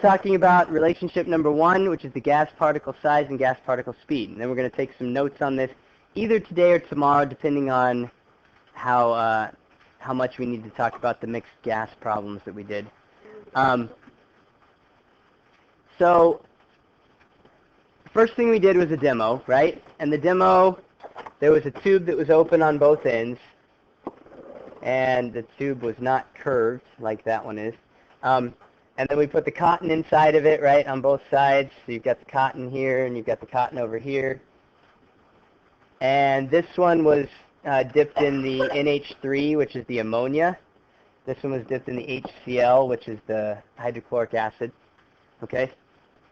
talking about relationship number 1, which is the gas particle size and gas particle speed. And then we're going to take some notes on this either today or tomorrow, depending on how much we need to talk about the mixed gas problems that we did. So first thing we did was a demo, right? And the demo, there was a tube that was open on both ends, and the tube was not curved like that one is. And then we put the cotton inside of it, right, on both sides. So you've got the cotton here, and you've got the cotton over here. And this one was dipped in the NH3, which is the ammonia. This one was dipped in the HCl, which is the hydrochloric acid. Okay?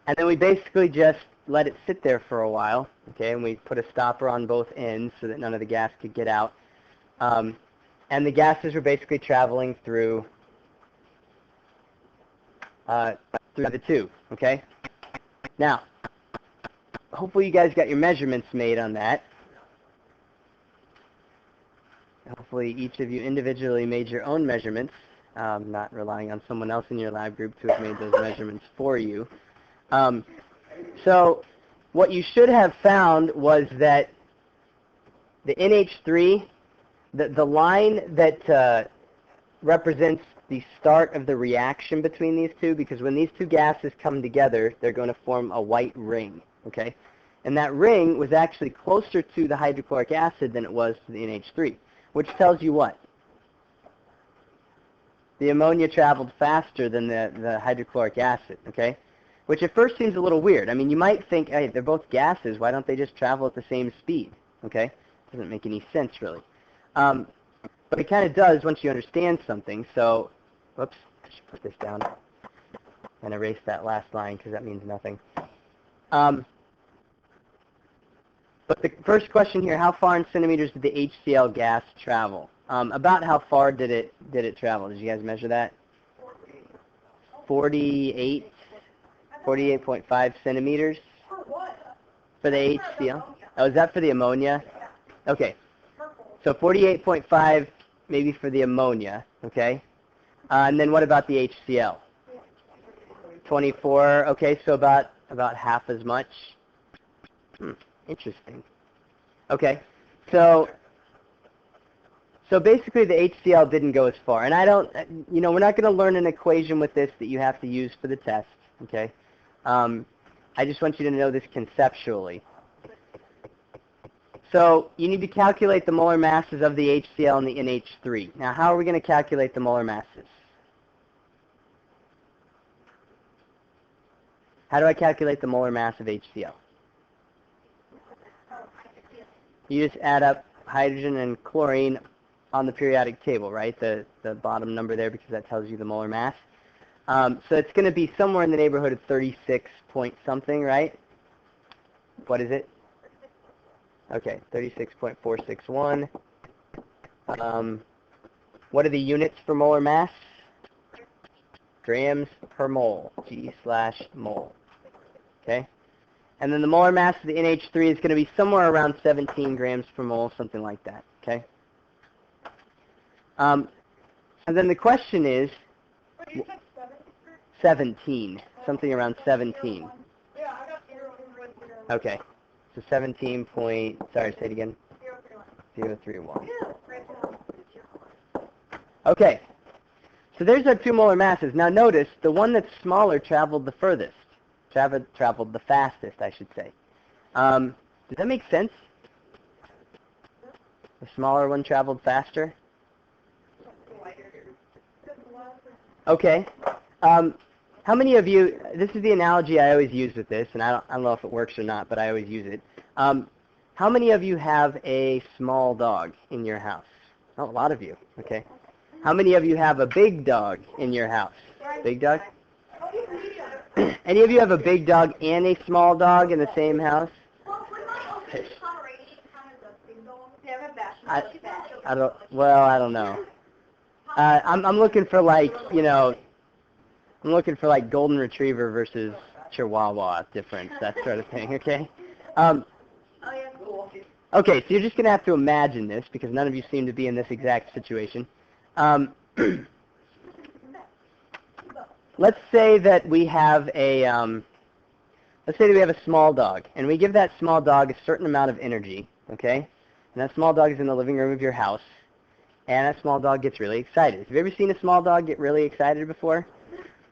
And then we basically just let it sit there for a while. Okay? And we put a stopper on both ends so that none of the gas could get out. And the gases were basically traveling through the tube, okay? Now, hopefully you guys got your measurements made on that. Hopefully each of you individually made your own measurements, not relying on someone else in your lab group to have made those measurements for you. So what you should have found was that the NH3, the line that represents the start of the reaction between these two, because when these two gases come together, they're going to form a white ring, okay? And that ring was actually closer to the hydrochloric acid than it was to the NH3, which tells you what? The ammonia traveled faster than the hydrochloric acid, okay? Which at first seems a little weird. I mean, you might think, hey, they're both gases. Why don't they just travel at the same speed, okay? Doesn't make any sense, really. But it kind of does once you understand something. So, whoops, I should put this down and erase that last line because that means nothing. But the first question here, how far in centimeters did the HCl gas travel? About how far did it travel? Did you guys measure that? 48.5 centimeters for the HCl. Oh, is that for the ammonia? Okay. So 48.5 maybe for the ammonia, okay? And then what about the HCl? 24, okay, so about half as much. Interesting. Okay, so basically the HCl didn't go as far. And I don't, we're not going to learn an equation with this that you have to use for the test, okay? I just want you to know this conceptually. So you need to calculate the molar masses of the HCl and the NH3. Now, how are we going to calculate the molar masses? How do I calculate the molar mass of HCl? You just add up hydrogen and chlorine on the periodic table, right? The bottom number there, because that tells you the molar mass. So it's going to be somewhere in the neighborhood of 36 point something, right? What is it? Okay, 36.461. What are the units for molar mass? Grams per mole, G/mole. Okay? And then the molar mass of the NH3 is going to be somewhere around 17 grams per mole, something like that. Okay? And then the question is, 17, something around 17. Okay. So 17 point, sorry, say it again. 031. Okay. So there's our two molar masses. Now notice, the one that's smaller traveled the furthest. Traveled the fastest, I should say. Does that make sense? The smaller one traveled faster? Okay. How many of you, this is the analogy I always use with this, and I don't know if it works or not, but I always use it. How many of you have a small dog in your house? Oh, a lot of you. Okay. How many of you have a big dog in your house? Big dog? Any of you have a big dog and a small dog in the same house? I don't know. I'm looking for I'm looking for golden retriever versus chihuahua difference, that sort of thing, okay? Okay, so you're just going to have to imagine this because none of you seem to be in this exact situation. let's say that we have a small dog, and we give that small dog a certain amount of energy, okay? And that small dog is in the living room of your house, and that small dog gets really excited. Have you ever seen a small dog get really excited before?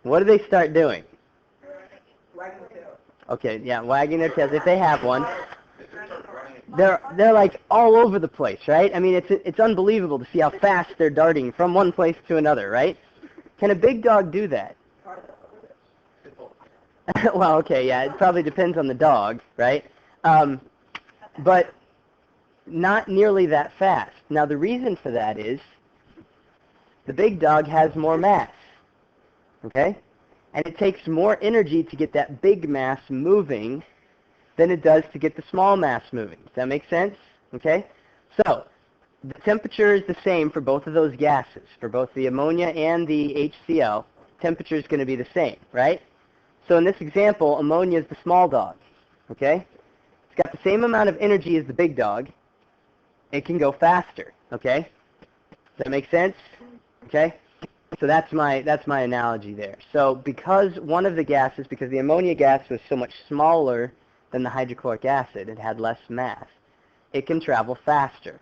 What do they start doing? Wagging the tail. Okay, yeah, wagging their tails if they have one. They're like all over the place, right? I mean, it's unbelievable to see how fast they're darting from one place to another, right? Can a big dog do that? Well, okay, yeah, it probably depends on the dog, right? But not nearly that fast. Now, the reason for that is the big dog has more mass, okay? And it takes more energy to get that big mass moving than it does to get the small mass moving. Does that make sense? Okay? So, the temperature is the same for both of those gases. For both the ammonia and the HCl, temperature is going to be the same, right? So in this example, ammonia is the small dog, okay? It's got the same amount of energy as the big dog. It can go faster, okay? Does that make sense? Okay? So that's my analogy there. So because one of the gases, because the ammonia gas was so much smaller than the hydrochloric acid, it had less mass, it can travel faster,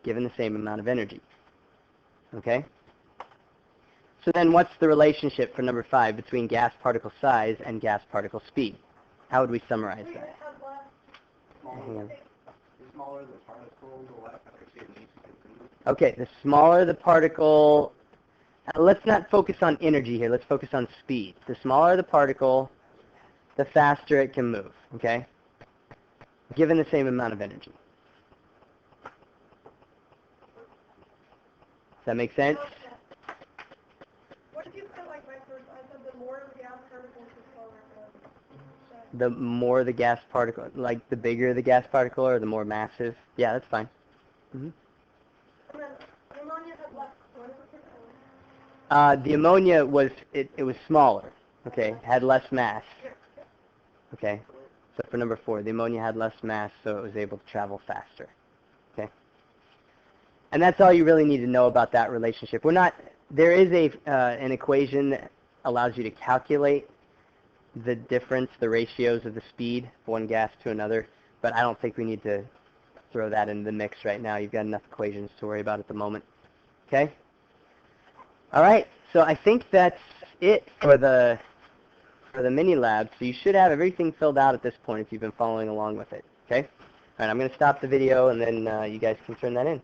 given the same amount of energy. Okay? So then what's the relationship for number 5 between gas particle size and gas particle speed? How would we summarize that? The smaller the particle, the less energy it needs to move. Okay, the smaller the particle, let's not focus on energy here, let's focus on speed. The smaller the particle, the faster it can move, okay? Given the same amount of energy. Does that make sense? What if you put like vice versa? I said the more the gas particles, the slower the... The more the gas particle, like the bigger the gas particle or the more massive? Yeah, that's fine. Mm-hmm. And then the ammonia had less... What is it? The ammonia was, it was smaller, okay, had less mass. Okay, so for number 4, the ammonia had less mass, so it was able to travel faster. Okay, and that's all you really need to know about that relationship. There is an equation that allows you to calculate the difference, the ratios of the speed of one gas to another, but I don't think we need to throw that into the mix right now. You've got enough equations to worry about at the moment. Okay? All right, so I think that's it for the Minilab. So you should have everything filled out at this point if you've been following along with it. Okay? All right, I'm going to stop the video, and then you guys can turn that in.